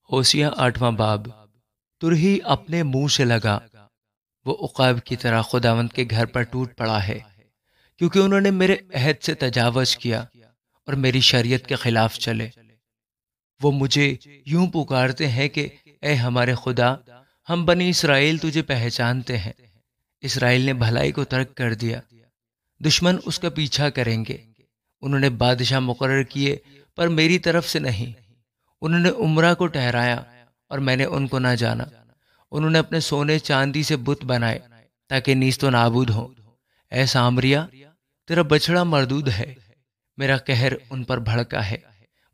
ہوسیہ 8واں باب۔ ترہی اپنے منہ سے لگا، وہ عقاب کی طرح خداوند کے گھر پر ٹوٹ پڑا ہے، کیونکہ انہوں نے میرے عہد سے تجاوز کیا اور میری شریعت کے خلاف چلے۔ وہ مجھے یوں پکارتے ہیں کہ اے ہمارے خدا، ہم بنی اسرائیل تجھے پہچانتے ہیں۔ اسرائیل نے بھلائی کو ترک کر دیا، دشمن اس کا پیچھا کریں گے۔ انہوں نے بادشاہ مقرر کیے پر میری طرف سے نہیں۔ انہوں نے عمرہ کو ٹھہرایا اور میں نے ان کو نہ جانا۔ انہوں نے اپنے سونے چاندی سے بت بنائے تاکہ نیست و نابود ہوں۔ اے سامریا، تیرا بچڑا مردود ہے، میرا قہر ان پر بھڑکا ہے۔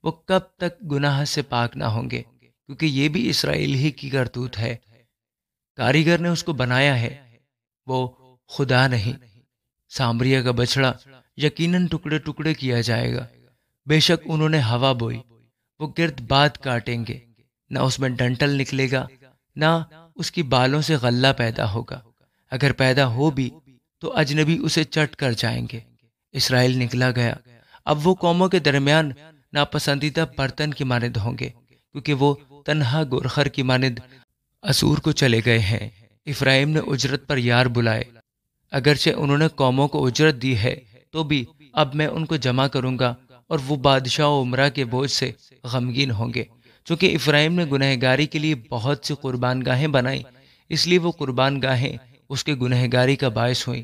وہ کب تک گناہ سے پاک نہ ہوں گے؟ کیونکہ یہ بھی اسرائیل ہی کی کرتوت ہے۔ کاریگر نے اس کو بنایا ہے، وہ خدا نہیں۔ سامریا کا بچڑا یقیناً ٹکڑے ٹکڑے کیا جائے گا۔ بے شک انہوں نے ہوا بوئی، وہ گرد باد کاٹیں گے، نہ اس میں ڈنٹل نکلے گا، نہ اس کی بالوں سے غلہ پیدا ہوگا۔ اگر پیدا ہو بھی تو اجنبی اسے چٹ کر جائیں گے۔ اسرائیل نکلا گیا، اب وہ قوموں کے درمیان ناپسندیدہ برتن کی مانند ہوں گے، کیونکہ وہ تنہا گورخر کی مانند اسور کو چلے گئے ہیں۔ افرائیم نے اجرت پر یار بلائے، اگرچہ انہوں نے قوموں کو اجرت دی ہے تو بھی اب میں ان کو جمع کروں گا، اور وہ بادشاہ و عمرہ کے بوجھ سے غمگین ہوں گے۔ چونکہ افرائیم نے گنہگاری کے لیے بہت سی قربان گاہیں بنائیں، اس لیے وہ قربان گاہیں اس کے گنہگاری کا باعث ہوئیں۔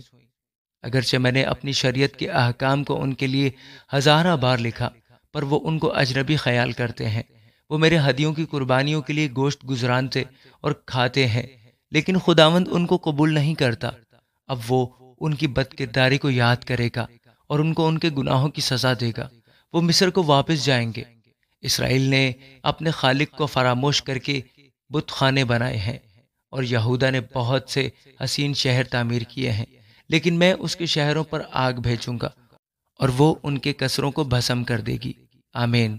اگرچہ میں نے اپنی شریعت کے احکام کو ان کے لیے ہزارہ بار لکھا، پر وہ ان کو اجنبی خیال کرتے ہیں۔ وہ میرے ہدیوں کی قربانیوں کے لیے گوشت گزرانتے اور کھاتے ہیں، لیکن خداوند ان کو قبول نہیں کرتا۔ اب وہ ان کی بد کرداری کو یاد کرے گا اور ان کو ان کے گناہوں کی سزا دے گا۔ وہ مصر کو واپس جائیں گے۔ اسرائیل نے اپنے خالق کو فراموش کر کے بت خانے بنائے ہیں، اور یہودا نے بہت سے حسین شہر تعمیر کیے ہیں، لیکن میں اس کے شہروں پر آگ بھیجوں گا اور وہ ان کے قصروں کو بھسم کر دے گی۔ آمین۔